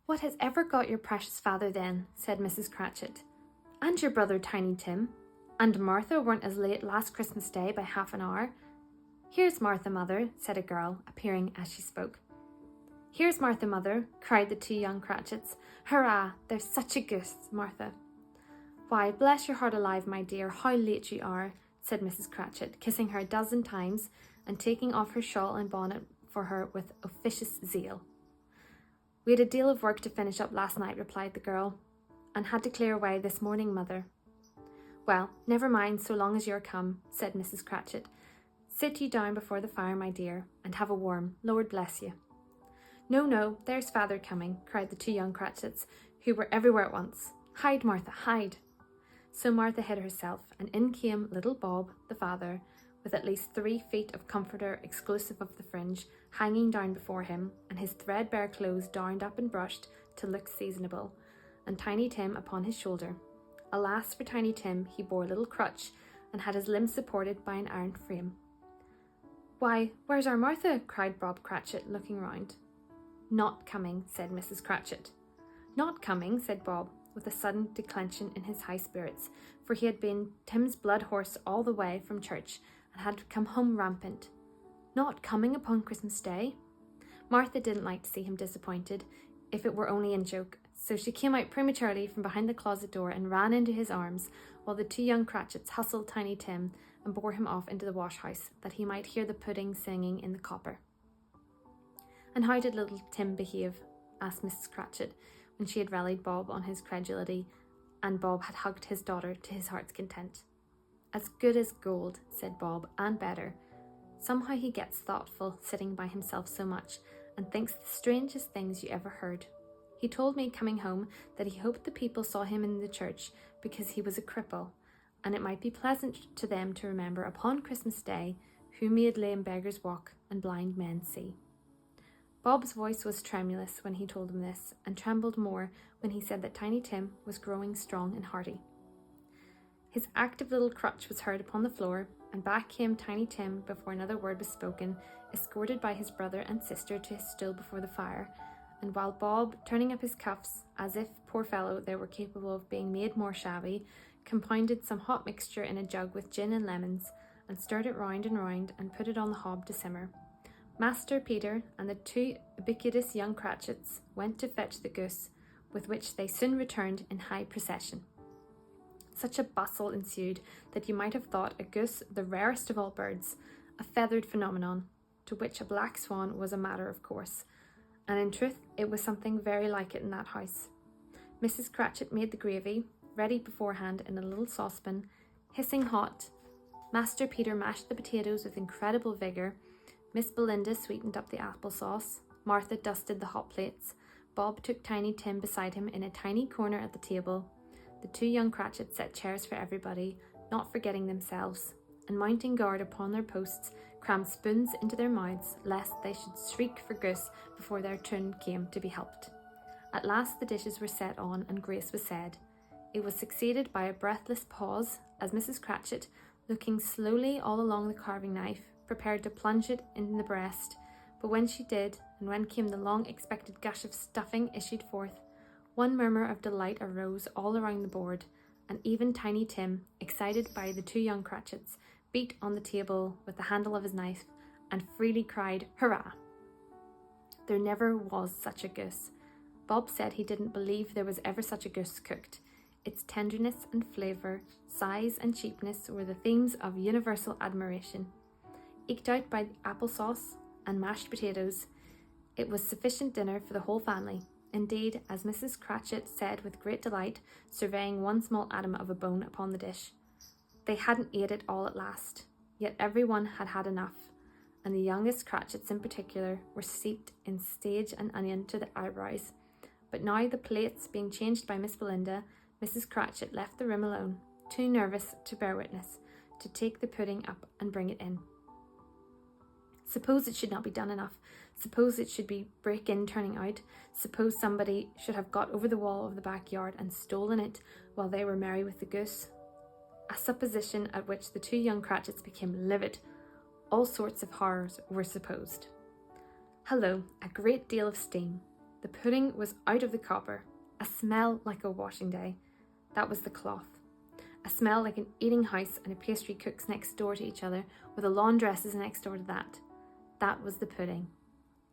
"What has ever got your precious father then?" said Mrs. Cratchit. "And your brother Tiny Tim? And Martha weren't as late last Christmas Day by half an hour." "Here's Martha, mother," said a girl, appearing as she spoke. "Here's Martha, mother," cried the two young Cratchits. "Hurrah! There's such a goose, Martha." "Why, bless your heart alive, my dear, how late you are," said Mrs. Cratchit, kissing her a dozen times and taking off her shawl and bonnet for her with officious zeal. "We had a deal of work to finish up last night," replied the girl, "and had to clear away this morning, mother." "Well, never mind so long as you're come," said Mrs. Cratchit. "Sit you down before the fire, my dear, and have a warm, Lord bless you." "No, no, there's father coming," cried the two young Cratchits, who were everywhere at once. "Hide, Martha, hide." So Martha hid herself, and in came little Bob, the father, with at least 3 feet of comforter exclusive of the fringe hanging down before him, and his threadbare clothes darned up and brushed to look seasonable, and Tiny Tim upon his shoulder. Alas for Tiny Tim, he bore a little crutch, and had his limbs supported by an iron frame. "Why, where's our Martha?" cried Bob Cratchit, looking round. "Not coming," said Mrs. Cratchit. "Not coming," said Bob, with a sudden declension in his high spirits, for he had been Tim's blood horse all the way from church, and had come home rampant. "Not coming upon Christmas Day?" Martha didn't like to see him disappointed, if it were only in joke, so she came out prematurely from behind the closet door and ran into his arms, while the two young Cratchits hustled Tiny Tim and bore him off into the wash-house, that he might hear the pudding singing in the copper. "And how did little Tim behave?" asked Mrs. Cratchit, when she had rallied Bob on his credulity, and Bob had hugged his daughter to his heart's content. "As good as gold," said Bob, "and better. Somehow he gets thoughtful, sitting by himself so much, and thinks the strangest things you ever heard. He told me coming home that he hoped the people saw him in the church because he was a cripple, and it might be pleasant to them to remember upon Christmas Day who made lame beggars walk and blind men see." Bob's voice was tremulous when he told him this, and trembled more when he said that Tiny Tim was growing strong and hearty. His active little crutch was heard upon the floor, and back came Tiny Tim before another word was spoken, escorted by his brother and sister to his stool before the fire, and while Bob, turning up his cuffs, as if, poor fellow, they were capable of being made more shabby, compounded some hot mixture in a jug with gin and lemons, and stirred it round and put it on the hob to simmer, Master Peter and the two ubiquitous young Cratchits went to fetch the goose, with which they soon returned in high procession. Such a bustle ensued that you might have thought a goose the rarest of all birds, a feathered phenomenon, to which a black swan was a matter of course, and in truth it was something very like it in that house. Mrs. Cratchit made the gravy, ready beforehand in a little saucepan, hissing hot. Master Peter mashed the potatoes with incredible vigour. Miss Belinda sweetened up the applesauce. Martha dusted the hot plates. Bob took Tiny Tim beside him in a tiny corner at the table. The two young Cratchits set chairs for everybody, not forgetting themselves, and mounting guard upon their posts, crammed spoons into their mouths, lest they should shriek for goose before their turn came to be helped. At last the dishes were set on, and grace was said. It was succeeded by a breathless pause, as Mrs. Cratchit, looking slowly all along the carving knife, prepared to plunge it in the breast, but when she did, and when came the long-expected gush of stuffing issued forth, one murmur of delight arose all around the board, and even Tiny Tim, excited by the two young Cratchits, beat on the table with the handle of his knife, and freely cried, "Hurrah!" There never was such a goose. Bob said he didn't believe there was ever such a goose cooked. Its tenderness and flavour, size and cheapness were the themes of universal admiration. Eked out by applesauce and mashed potatoes, it was sufficient dinner for the whole family. Indeed, as Mrs. Cratchit said with great delight, surveying one small atom of a bone upon the dish, they hadn't ate it all at last, yet every one had had enough, and the youngest Cratchits in particular were steeped in sage and onion to the eyebrows. But now, the plates being changed by Miss Belinda, Mrs. Cratchit left the room alone, too nervous to bear witness, to take the pudding up and bring it in. Suppose it should not be done enough. Suppose it should be break-in turning out. Suppose somebody should have got over the wall of the backyard and stolen it while they were merry with the goose. A supposition at which the two young Cratchits became livid. All sorts of horrors were supposed. Hello, a great deal of steam. The pudding was out of the copper, a smell like a washing day. That was the cloth. A smell like an eating house and a pastry cook's next door to each other, with a laundress's next door to that. That was the pudding.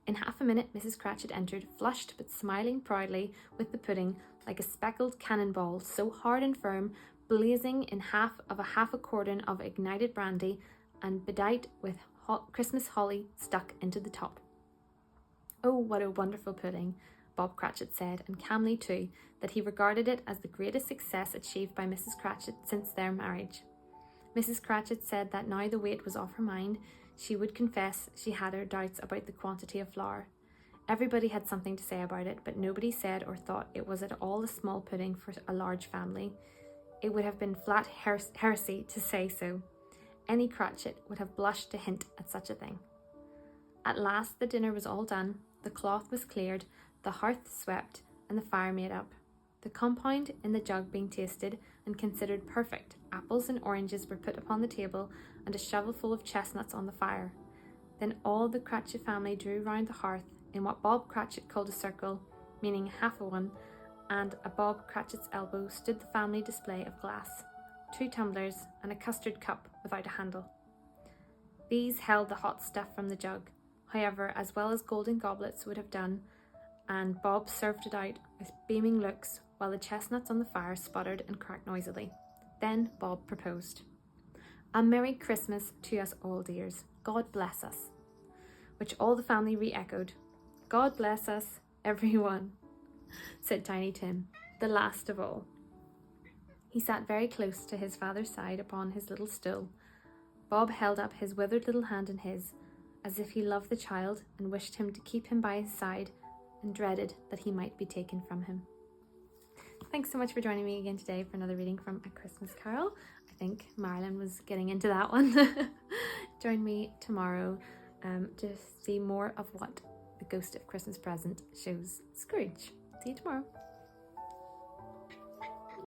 In half a minute, Mrs. Cratchit entered, flushed but smiling proudly, with the pudding like a speckled cannonball, so hard and firm, blazing in half a cordon of ignited brandy, and bedight with Christmas holly stuck into the top. "Oh, what a wonderful pudding," Bob Cratchit said, and calmly too, that he regarded it as the greatest success achieved by Mrs. Cratchit since their marriage. Mrs. Cratchit said that now the weight was off her mind, she would confess she had her doubts about the quantity of flour. Everybody had something to say about it, but nobody said or thought it was at all a small pudding for a large family. It would have been flat heresy to say so. Any Cratchit would have blushed to hint at such a thing. At last the dinner was all done, the cloth was cleared, the hearth swept, and the fire made up. The compound in the jug being tasted and considered perfect, apples and oranges were put upon the table, and a shovelful of chestnuts on the fire. Then all the Cratchit family drew round the hearth in what Bob Cratchit called a circle, meaning half a one, and at Bob Cratchit's elbow stood the family display of glass, 2 tumblers and a custard cup without a handle. These held the hot stuff from the jug, however, as well as golden goblets would have done, and Bob served it out with beaming looks while the chestnuts on the fire sputtered and cracked noisily. Then Bob proposed, "A Merry Christmas to us all, dears. God bless us," which all the family re-echoed. "God bless us, everyone," said Tiny Tim, the last of all. He sat very close to his father's side upon his little stool. Bob held up his withered little hand in his, as if he loved the child and wished him to keep him by his side, and dreaded that he might be taken from him. Thanks so much for joining me again today for another reading from A Christmas Carol. I think Marilyn was getting into that one. Join me tomorrow to see more of what the Ghost of Christmas Present shows Scrooge. See you tomorrow.